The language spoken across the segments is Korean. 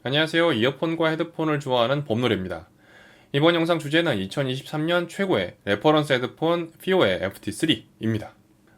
안녕하세요. 이어폰과 헤드폰을 좋아하는 봄노래입니다. 이번 영상 주제는 2023년 최고의 레퍼런스 헤드폰 FIO의 FT3입니다.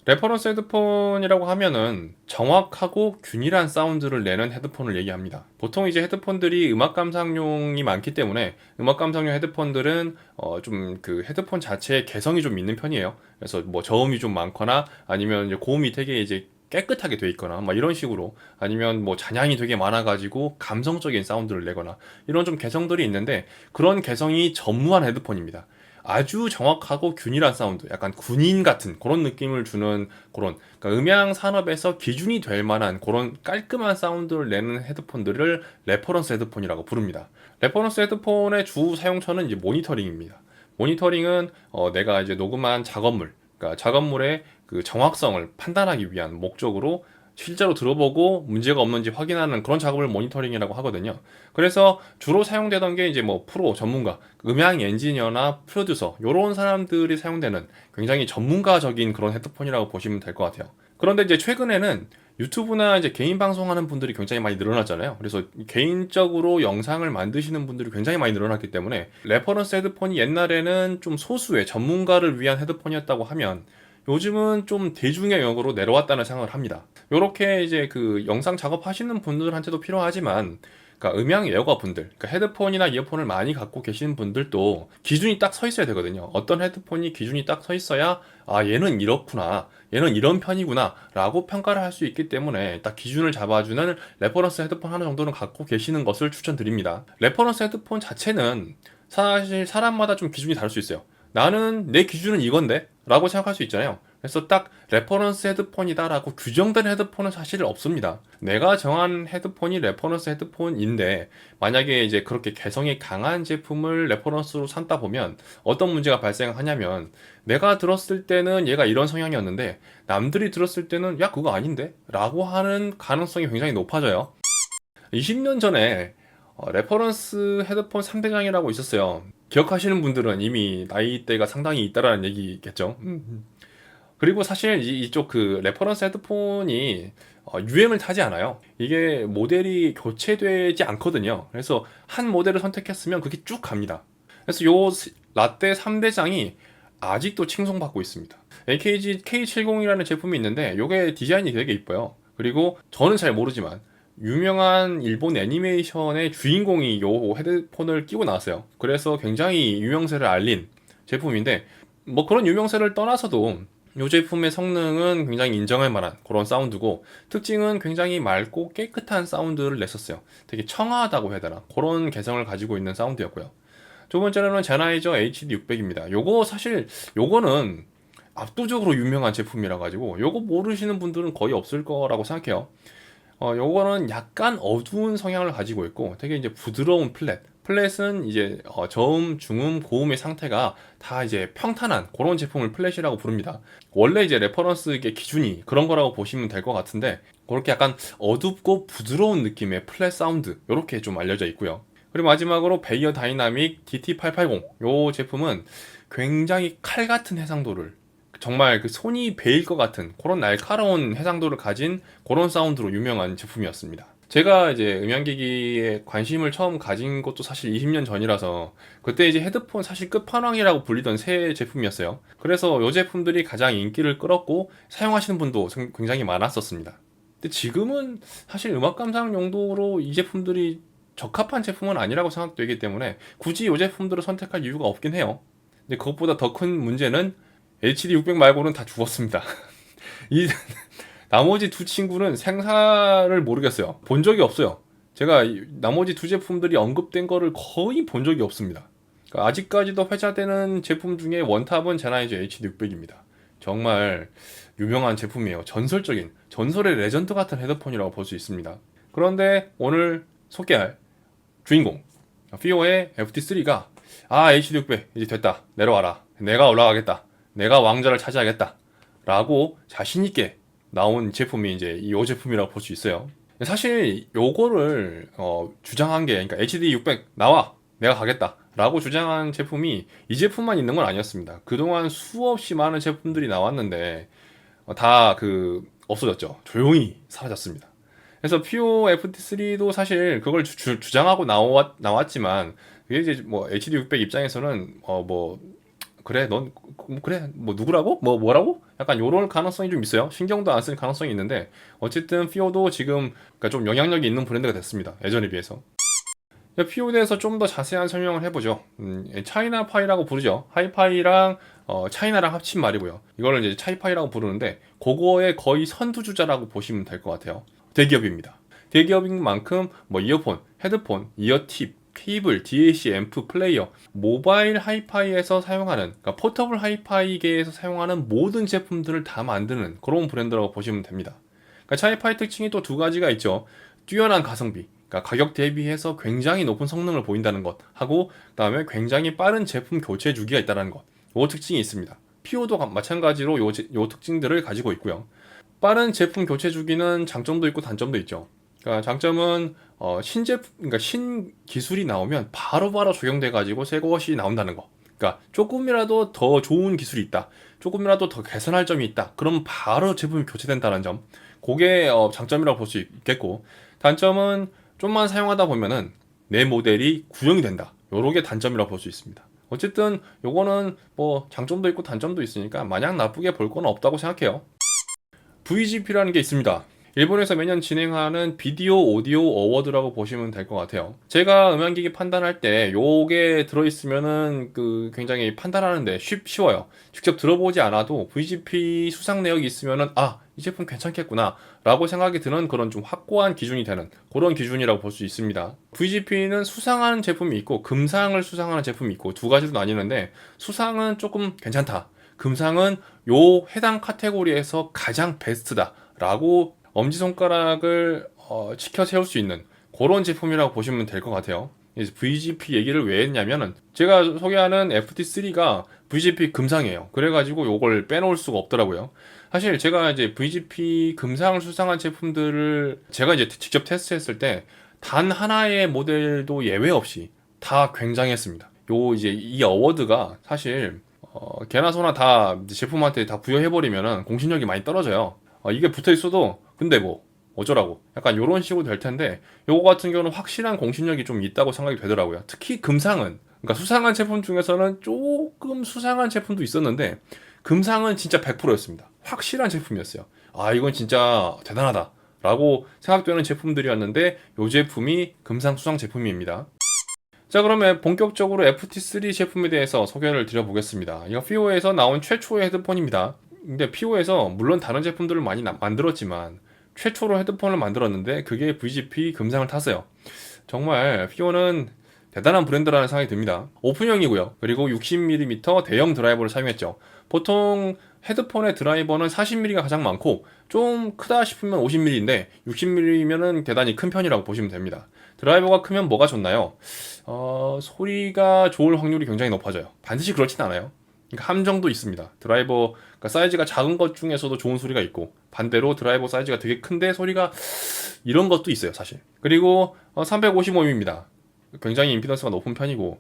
레퍼런스 헤드폰이라고 하면은 정확하고 균일한 사운드를 내는 헤드폰을 얘기합니다. 보통 이제 헤드폰들이 음악 감상용이 많기 때문에 음악 감상용 헤드폰들은 좀 그 헤드폰 자체의 개성이 좀 있는 편이에요. 그래서 뭐 저음이 좀 많거나 아니면 이제 고음이 되게 이제 깨끗하게 돼 있거나 막 이런 식으로, 아니면 뭐 잔향이 되게 많아가지고 감성적인 사운드를 내거나 이런 좀 개성들이 있는데, 그런 개성이 전무한 헤드폰입니다. 아주 정확하고 균일한 사운드, 약간 군인 같은 그런 느낌을 주는 그런, 그러니까 음향 산업에서 기준이 될 만한 그런 깔끔한 사운드를 내는 헤드폰들을 레퍼런스 헤드폰이라고 부릅니다. 레퍼런스 헤드폰의 주 사용처는 이제 모니터링입니다. 모니터링은 내가 이제 녹음한 작업물, 그러니까 작업물의 그 정확성을 판단하기 위한 목적으로 실제로 들어보고 문제가 없는지 확인하는 그런 작업을 모니터링이라고 하거든요. 그래서 주로 사용되던 게 이제 뭐 프로 전문가, 음향 엔지니어나 프로듀서 이런 사람들이 사용되는 굉장히 전문가적인 그런 헤드폰이라고 보시면 될 것 같아요. 그런데 이제 최근에는 유튜브나 이제 개인 방송하는 분들이 굉장히 많이 늘어났잖아요. 그래서 개인적으로 영상을 만드시는 분들이 굉장히 많이 늘어났기 때문에 레퍼런스 헤드폰이 옛날에는 좀 소수의 전문가를 위한 헤드폰이었다고 하면 요즘은 좀 대중의 영역으로 내려왔다는 생각을 합니다. 요렇게 이제 그 영상 작업하시는 분들한테도 필요하지만, 그러니까 음향 애호가 분들, 그러니까 헤드폰이나 이어폰을 많이 갖고 계시는 분들도 기준이 딱 서 있어야 되거든요. 어떤 헤드폰이 기준이 딱 서 있어야 아 얘는 이렇구나, 얘는 이런 편이구나 라고 평가를 할 수 있기 때문에 딱 기준을 잡아주는 레퍼런스 헤드폰 하나 정도는 갖고 계시는 것을 추천드립니다. 레퍼런스 헤드폰 자체는 사실 사람마다 좀 기준이 다를 수 있어요. 나는 내 기준은 이건데 라고 생각할 수 있잖아요. 그래서 딱 레퍼런스 헤드폰이다라고 규정된 헤드폰은 사실 없습니다. 내가 정한 헤드폰이 레퍼런스 헤드폰인데, 만약에 이제 그렇게 개성이 강한 제품을 레퍼런스로 삼다 보면 어떤 문제가 발생하냐면, 내가 들었을 때는 얘가 이런 성향이었는데 남들이 들었을 때는 야 그거 아닌데? 라고 하는 가능성이 굉장히 높아져요. 20년 전에 레퍼런스 헤드폰 3대장이라고 있었어요. 기억하시는 분들은 이미 나이대가 상당히 있다라는 얘기겠죠. 그리고 사실 이쪽 그 레퍼런스 헤드폰이 유행을 타지 않아요. 이게 모델이 교체되지 않거든요. 그래서 한 모델을 선택했으면 그게 쭉 갑니다. 그래서 요 라떼 3대장이 아직도 칭송받고 있습니다. AKG K70이라는 제품이 있는데 요게 디자인이 되게 이뻐요. 그리고 저는 잘 모르지만 유명한 일본 애니메이션의 주인공이 요 헤드폰을 끼고 나왔어요. 그래서 굉장히 유명세를 알린 제품인데, 뭐 그런 유명세를 떠나서도 이 제품의 성능은 굉장히 인정할 만한 그런 사운드고, 특징은 굉장히 맑고 깨끗한 사운드를 냈었어요. 되게 청아하다고 해야 되나, 그런 개성을 가지고 있는 사운드였고요. 두 번째로는 제나이저 HD600입니다. 요거 사실 요거는 압도적으로 유명한 제품이라 가지고 요거 모르시는 분들은 거의 없을 거라고 생각해요. 요거는 약간 어두운 성향을 가지고 있고 되게 이제 부드러운 플랫. 플랫은 이제 저음, 중음, 고음의 상태가 다 이제 평탄한 그런 제품을 플랫이라고 부릅니다. 원래 이제 레퍼런스의 기준이 그런 거라고 보시면 될 것 같은데, 그렇게 약간 어둡고 부드러운 느낌의 플랫 사운드 이렇게 좀 알려져 있고요. 그리고 마지막으로 베이어 다이나믹 DT880 요 제품은 굉장히 칼 같은 해상도를, 정말 그 손이 베일 것 같은 그런 날카로운 해상도를 가진 그런 사운드로 유명한 제품이었습니다. 제가 이제 음향기기에 관심을 처음 가진 것도 사실 20년 전이라서 그때 이제 헤드폰 사실 끝판왕이라고 불리던 새 제품이었어요. 그래서 이 제품들이 가장 인기를 끌었고 사용하시는 분도 굉장히 많았었습니다. 근데 지금은 사실 음악 감상 용도로 이 제품들이 적합한 제품은 아니라고 생각되기 때문에 굳이 이 제품들을 선택할 이유가 없긴 해요. 근데 그것보다 더 큰 문제는 HD600 말고는 다 죽었습니다. 이 나머지 두 친구는 생사를 모르겠어요. 본 적이 없어요. 제가 나머지 두 제품들이 언급된 거를 거의 본 적이 없습니다. 그러니까 아직까지도 회자되는 제품 중에 원탑은 제나이저 HD600입니다. 정말 유명한 제품이에요. 전설적인, 전설의 레전드 같은 헤드폰이라고 볼 수 있습니다. 그런데 오늘 소개할 주인공, 피오의 FT3가 HD600 이제 됐다. 내려와라. 내가 올라가겠다. 내가 왕좌를 차지하겠다. 라고 자신있게 나온 제품이 이제 이 제품이라고 볼 수 있어요. 사실 요거를 주장한 게, 그러니까 HD600 나와! 내가 가겠다. 라고 주장한 제품이 이 제품만 있는 건 아니었습니다. 그동안 수없이 많은 제품들이 나왔는데 다 그 없어졌죠. 조용히 사라졌습니다. 그래서 PO FT3도 사실 그걸 주장하고 나왔지만 이게 이제 뭐 HD 600 입장에서는 뭐 그래 넌 그래 뭐 누구라고 뭐라고 약간 요럴 가능성이 좀 있어요. 신경도 안 쓸 가능성이 있는데 어쨌든 PO도 지금 그러니까 좀 영향력이 있는 브랜드가 됐습니다. 예전에 비해서. PO에 대해서 좀 더 자세한 설명을 해보죠. 차이나파이라고 부르죠. 하이파이랑 차이나랑 합친 말이고요. 이거를 이제 차이파이라고 부르는데 그거의 거의 선두주자라고 보시면 될 것 같아요. 대기업입니다. 대기업인 만큼 뭐 이어폰, 헤드폰, 이어팁, 케이블, DAC, 앰프, 플레이어, 모바일 하이파이에서 사용하는 그러니까 포터블 하이파이계에서 사용하는 모든 제품들을 다 만드는 그런 브랜드라고 보시면 됩니다. 그러니까 차이파이 특징이 또 두 가지가 있죠. 뛰어난 가성비, 그러니까 가격 대비해서 굉장히 높은 성능을 보인다는 것 하고 그다음에 굉장히 빠른 제품 교체 주기가 있다는 것. 요 특징이 있습니다. PO도 마찬가지로 요 특징들을 가지고 있고요. 빠른 제품 교체 주기는 장점도 있고 단점도 있죠. 그러니까 장점은 그러니까 신기술이 나오면 바로바로 적용돼 가지고 새 것이 나온다는 거. 그러니까 조금이라도 더 좋은 기술이 있다. 조금이라도 더 개선할 점이 있다. 그럼 바로 제품이 교체된다는 점. 그게 장점이라고 볼 수 있겠고 단점은 좀만 사용하다 보면은 내 모델이 구형이 된다. 요게 단점이라고 볼 수 있습니다. 어쨌든 요거는 뭐 장점도 있고 단점도 있으니까 마냥 나쁘게 볼 건 없다고 생각해요. VGP라는 게 있습니다. 일본에서 매년 진행하는 비디오 오디오 어워드라고 보시면 될 것 같아요. 제가 음향기기 판단할 때 요게 들어있으면은 굉장히 판단하는데 쉬워요. 직접 들어보지 않아도 VGP 수상 내역이 있으면은 이 제품 괜찮겠구나 라고 생각이 드는 그런 좀 확고한 기준이 되는 그런 기준이라고 볼 수 있습니다. VGP는 수상하는 제품이 있고 금상을 수상하는 제품이 있고 두 가지로 나뉘는데 수상은 조금 괜찮다. 금상은 요 해당 카테고리에서 가장 베스트다 라고 엄지손가락을 치켜 세울 수 있는 그런 제품이라고 보시면 될 것 같아요. VGP 얘기를 왜 했냐면은 제가 소개하는 FT3가 VGP 금상이에요. 그래가지고 요걸 빼놓을 수가 없더라고요. 사실 제가 이제 VGP 금상을 수상한 제품들을 제가 이제 직접 테스트했을 때 단 하나의 모델도 예외 없이 다 굉장했습니다. 이제 이 어워드가 사실 개나 소나 다 제품한테 다 부여해버리면은 공신력이 많이 떨어져요. 이게 붙어 있어도 근데 뭐 어쩌라고 약간 요런 식으로 될 텐데 요거 같은 경우는 확실한 공신력이 좀 있다고 생각이 되더라고요. 특히 금상은 그러니까 수상한 제품 중에서는 조금 수상한 제품도 있었는데 금상은 진짜 100%였습니다. 확실한 제품이었어요. 이건 진짜 대단하다 라고 생각되는 제품들이었는데 요 제품이 금상 수상 제품입니다. 자, 그러면 본격적으로 FT3 제품에 대해서 소개를 드려보겠습니다. 이거 피오에서 나온 최초의 헤드폰입니다. 근데 피오에서 물론 다른 제품들을 많이 만들었지만 최초로 헤드폰을 만들었는데 그게 VGP 금상을 탔어요. 정말 피오는 대단한 브랜드라는 생각이 듭니다. 오픈형이고요. 그리고 60mm 대형 드라이버를 사용했죠. 보통 헤드폰의 드라이버는 40mm가 가장 많고 좀 크다 싶으면 50mm인데 60mm면은 대단히 큰 편이라고 보시면 됩니다. 드라이버가 크면 뭐가 좋나요? 소리가 좋을 확률이 굉장히 높아져요. 반드시 그렇진 않아요. 그러니까 함정도 있습니다. 드라이버 그러니까 사이즈가 작은 것 중에서도 좋은 소리가 있고 반대로 드라이버 사이즈가 되게 큰데 소리가 이런 것도 있어요, 사실. 그리고 355mm입니다. 굉장히 임피던스가 높은 편이고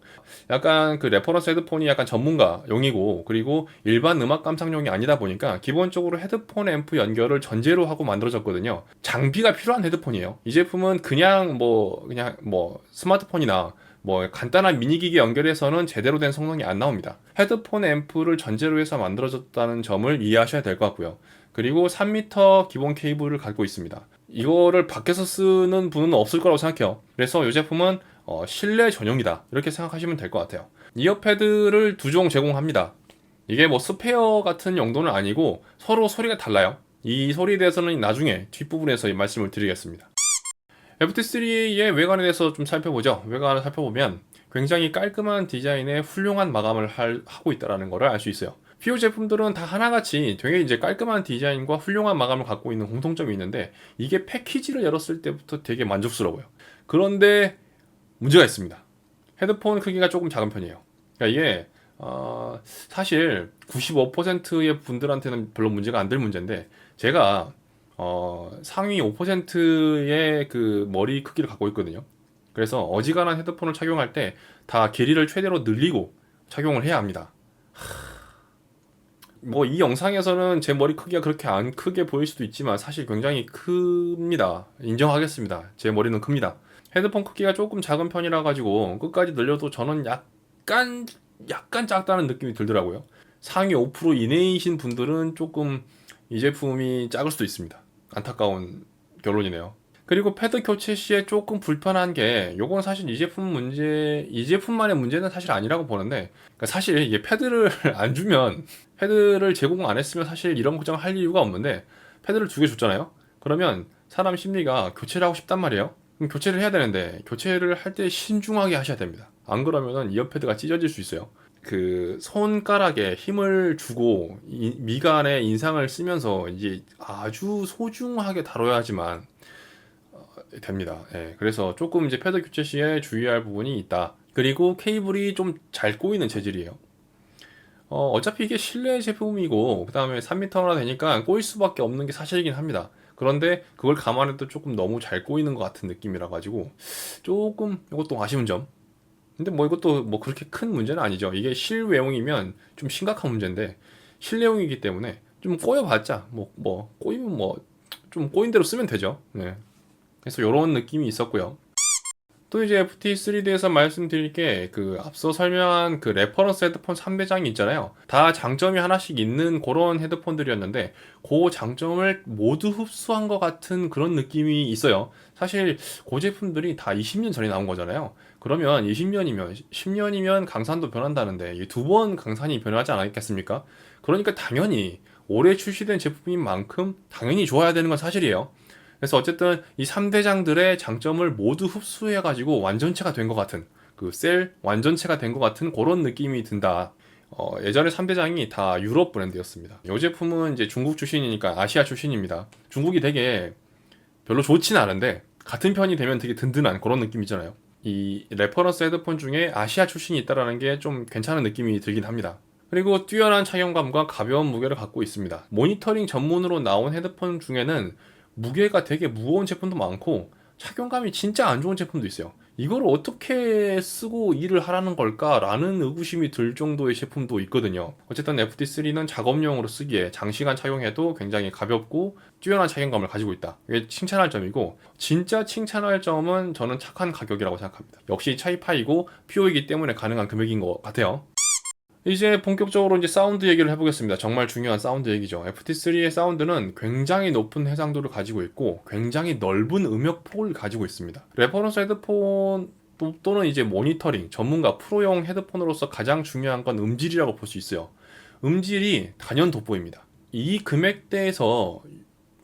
약간 레퍼런스 헤드폰이 약간 전문가용이고 그리고 일반 음악 감상용이 아니다 보니까 기본적으로 헤드폰 앰프 연결을 전제로 하고 만들어졌거든요. 장비가 필요한 헤드폰이에요. 이 제품은 그냥 뭐 스마트폰이나 뭐 간단한 미니기기 연결해서는 제대로 된 성능이 안 나옵니다. 헤드폰 앰프를 전제로 해서 만들어졌다는 점을 이해하셔야 될 것 같고요. 그리고 3m 기본 케이블을 갖고 있습니다. 이거를 밖에서 쓰는 분은 없을 거라고 생각해요. 그래서 이 제품은 실내 전용이다 이렇게 생각하시면 될 것 같아요. 이어패드를 두 종 제공합니다. 이게 뭐 스페어 같은 용도는 아니고 서로 소리가 달라요. 이 소리에 대해서는 나중에 뒷부분에서 말씀을 드리겠습니다. FT3의 외관에 대해서 좀 살펴보죠. 외관을 살펴보면 굉장히 깔끔한 디자인에 훌륭한 마감을 하고 있다는 것을 알 수 있어요. 피오 제품들은 다 하나같이 되게 이제 깔끔한 디자인과 훌륭한 마감을 갖고 있는 공통점이 있는데 이게 패키지를 열었을 때부터 되게 만족스러워요. 그런데 문제가 있습니다. 헤드폰 크기가 조금 작은 편이에요. 그러니까 이게 사실 95%의 분들한테는 별로 문제가 안 될 문제인데 제가 상위 5%의 그 머리 크기를 갖고 있거든요. 그래서 어지간한 헤드폰을 착용할 때 다 길이를 최대로 늘리고 착용을 해야 합니다. 뭐 이 영상에서는 제 머리 크기가 그렇게 안 크게 보일 수도 있지만 사실 굉장히 큽니다. 인정하겠습니다. 제 머리는 큽니다. 헤드폰 크기가 조금 작은 편이라 가지고 끝까지 늘려도 저는 약간 작다는 느낌이 들더라고요. 상위 5% 이내이신 분들은 조금 이 제품이 작을 수도 있습니다. 안타까운 결론이네요. 그리고 패드 교체 시에 조금 불편한 게 요건 사실 이 제품만의 문제는 사실 아니라고 보는데, 그러니까 사실 이게 패드를 안 주면, 패드를 제공 안 했으면 사실 이런 걱정 할 이유가 없는데, 패드를 2개 줬잖아요. 그러면 사람 심리가 교체를 하고 싶단 말이에요. 그럼 교체를 해야 되는데 교체를 할 때 신중하게 하셔야 됩니다. 안 그러면은 이어패드가 찢어질 수 있어요. 그 손가락에 힘을 주고 미간에 인상을 쓰면서 이제 아주 소중하게 다뤄야지만 됩니다. 예, 그래서 조금 이제 패드 교체 시에 주의할 부분이 있다. 그리고 케이블이 좀 잘 꼬이는 재질이에요. 어차피 이게 실내 제품이고 그 다음에 3m나 되니까 꼬일 수밖에 없는 게 사실이긴 합니다. 그런데 그걸 감안해도 조금 너무 잘 꼬이는 것 같은 느낌이라 가지고 조금 이것도 아쉬운 점. 근데 뭐 이것도 뭐 그렇게 큰 문제는 아니죠. 이게 실외용이면 좀 심각한 문제인데 실내용이기 때문에 좀 꼬여봤자 뭐 꼬이면 뭐 좀 꼬인 대로 쓰면 되죠. 네. 그래서 이런 느낌이 있었고요. 또 이제 FT3D에서 말씀드릴 게 그 앞서 설명한 그 레퍼런스 헤드폰 3대장이 있잖아요. 다 장점이 하나씩 있는 그런 헤드폰들이었는데 그 장점을 모두 흡수한 것 같은 그런 느낌이 있어요. 사실 그 제품들이 다 20년 전에 나온 거잖아요. 그러면 20년이면 10년이면 강산도 변한다는데 2번 강산이 변하지 않았겠습니까? 그러니까 당연히 올해 출시된 제품인 만큼 당연히 좋아야 되는 건 사실이에요. 그래서 어쨌든 이 3대장들의 장점을 모두 흡수해가지고 완전체가 된 것 같은 그 셀 완전체가 된 것 같은 그런 느낌이 든다. 예전에 3대장이 다 유럽 브랜드였습니다. 이 제품은 이제 중국 출신이니까 아시아 출신입니다. 중국이 되게 별로 좋진 않은데 같은 편이 되면 되게 든든한 그런 느낌이잖아요. 이 레퍼런스 헤드폰 중에 아시아 출신이 있다라는 게 좀 괜찮은 느낌이 들긴 합니다. 그리고 뛰어난 착용감과 가벼운 무게를 갖고 있습니다. 모니터링 전문으로 나온 헤드폰 중에는 무게가 되게 무거운 제품도 많고 착용감이 진짜 안 좋은 제품도 있어요. 이걸 어떻게 쓰고 일을 하라는 걸까라는 의구심이 들 정도의 제품도 있거든요. 어쨌든 FT3는 작업용으로 쓰기에 장시간 착용해도 굉장히 가볍고 뛰어난 착용감을 가지고 있다. 이게 칭찬할 점이고, 진짜 칭찬할 점은 저는 착한 가격이라고 생각합니다. 역시 차이파이고 PO이기 때문에 가능한 금액인 것 같아요. 이제 본격적으로 이제 사운드 얘기를 해보겠습니다. 정말 중요한 사운드 얘기죠. FT3의 사운드는 굉장히 높은 해상도를 가지고 있고 굉장히 넓은 음역폭을 가지고 있습니다. 레퍼런스 헤드폰 또는 이제 모니터링 전문가 프로용 헤드폰으로서 가장 중요한 건 음질이라고 볼 수 있어요. 음질이 단연 돋보입니다. 이 금액대에서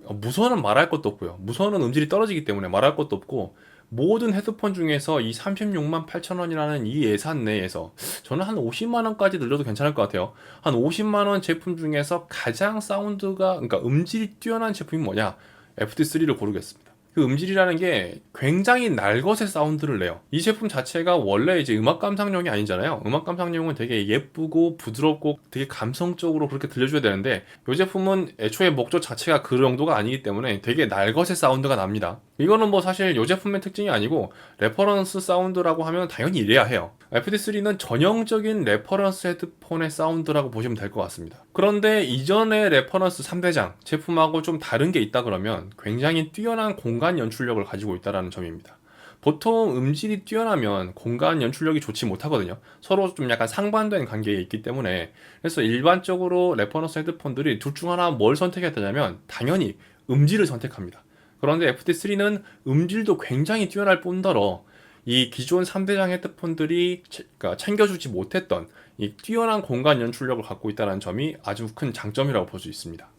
무선은 말할 것도 없고요. 무선은 음질이 떨어지기 때문에 말할 것도 없고, 모든 헤드폰 중에서 이 36만 8천 원이라는 이 예산 내에서 저는 한 50만 원까지 늘려도 괜찮을 것 같아요. 한 50만 원 제품 중에서 가장 사운드가, 그러니까 음질이 뛰어난 제품이 뭐냐? FT3를 고르겠습니다. 그 음질이라는 게 굉장히 날것의 사운드를 내요. 이 제품 자체가 원래 이제 음악 감상용이 아니잖아요. 음악 감상용은 되게 예쁘고 부드럽고 되게 감성적으로 그렇게 들려줘야 되는데 이 제품은 애초에 목적 자체가 그 정도가 아니기 때문에 되게 날것의 사운드가 납니다. 이거는 뭐 사실 이 제품의 특징이 아니고 레퍼런스 사운드라고 하면 당연히 이래야 해요. FT3는 전형적인 레퍼런스 헤드폰의 사운드라고 보시면 될 것 같습니다. 그런데 이전의 레퍼런스 3대장 제품하고 좀 다른 게 있다 그러면 굉장히 뛰어난 공간 연출력을 가지고 있다는 점입니다. 보통 음질이 뛰어나면 공간 연출력이 좋지 못하거든요. 서로 좀 약간 상반된 관계에 있기 때문에. 그래서 일반적으로 레퍼런스 헤드폰들이 둘 중 하나 뭘 선택해야 되냐면 당연히 음질을 선택합니다. 그런데 FT3는 음질도 굉장히 뛰어날 뿐더러 이 기존 3대장 헤드폰들이 그러니까 챙겨주지 못했던 이 뛰어난 공간 연출력을 갖고 있다는 점이 아주 큰 장점이라고 볼 수 있습니다.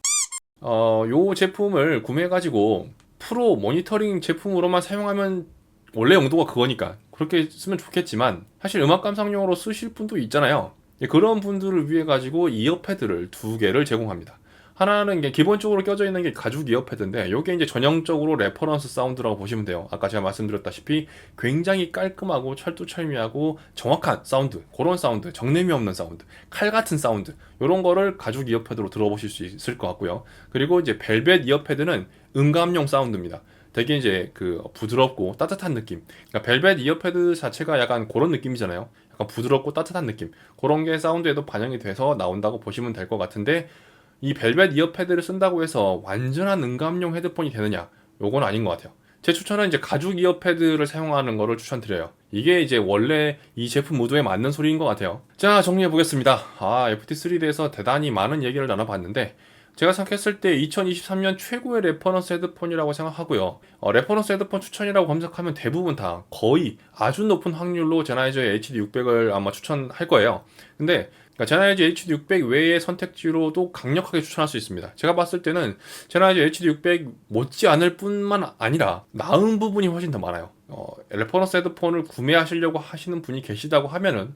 요 제품을 구매해가지고 프로 모니터링 제품으로만 사용하면 원래 용도가 그거니까 그렇게 쓰면 좋겠지만 사실 음악 감상용으로 쓰실 분도 있잖아요. 그런 분들을 위해 가지고 이어패드를 2개를 제공합니다. 하나는 게 기본적으로 껴져 있는 게 가죽 이어패드인데 이게 이제 전형적으로 레퍼런스 사운드라고 보시면 돼요. 아까 제가 말씀드렸다시피 굉장히 깔끔하고 철두철미하고 정확한 사운드, 그런 사운드, 정냄이 없는 사운드, 칼 같은 사운드, 이런 거를 가죽 이어패드로 들어보실 수 있을 것 같고요. 그리고 이제 벨벳 이어패드는 음감용 사운드입니다. 되게 이제 그 부드럽고 따뜻한 느낌. 그러니까 벨벳 이어패드 자체가 약간 그런 느낌이잖아요. 약간 부드럽고 따뜻한 느낌. 그런 게 사운드에도 반영이 돼서 나온다고 보시면 될 것 같은데 이 벨벳 이어패드를 쓴다고 해서 완전한 음감용 헤드폰이 되느냐? 요건 아닌 것 같아요. 제 추천은 이제 가죽 이어패드를 사용하는 거를 추천드려요. 이게 이제 원래 이 제품 모두에 맞는 소리인 것 같아요. 자, 정리해 보겠습니다. FT3에 대해서 대단히 많은 얘기를 나눠봤는데 제가 생각했을 때 2023년 최고의 레퍼런스 헤드폰이라고 생각하고요. 레퍼런스 헤드폰 추천이라고 검색하면 대부분 다 거의 아주 높은 확률로 제나이저의 HD600을 아마 추천할 거예요. 근데 그러니까 제나이저 HD600 외의 선택지로도 강력하게 추천할 수 있습니다. 제가 봤을 때는 제나이저 HD600 못지 않을 뿐만 아니라 나은 부분이 훨씬 더 많아요. 레퍼런스 헤드폰을 구매하시려고 하시는 분이 계시다고 하면은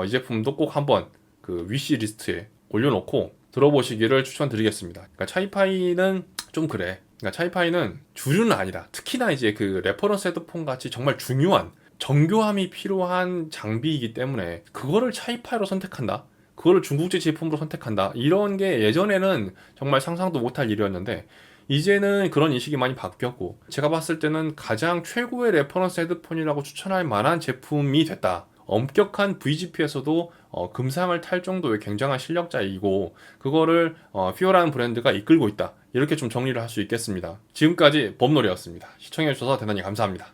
이 제품도 꼭 한번 그 위시 리스트에 올려놓고 들어보시기를 추천드리겠습니다. 그러니까 차이파이는 좀 그래. 그러니까 차이파이는 주류는 아니다. 특히나 이제 그 레퍼런스 헤드폰 같이 정말 중요한 정교함이 필요한 장비이기 때문에 그거를 차이파이로 선택한다. 그거를 중국제 제품으로 선택한다. 이런 게 예전에는 정말 상상도 못할 일이었는데 이제는 그런 인식이 많이 바뀌었고 제가 봤을 때는 가장 최고의 레퍼런스 헤드폰이라고 추천할 만한 제품이 됐다. 엄격한 VGP에서도 금상을 탈 정도의 굉장한 실력자이고 그거를 피오라는 브랜드가 이끌고 있다. 이렇게 좀 정리를 할 수 있겠습니다. 지금까지 범놀이였습니다. 시청해주셔서 대단히 감사합니다.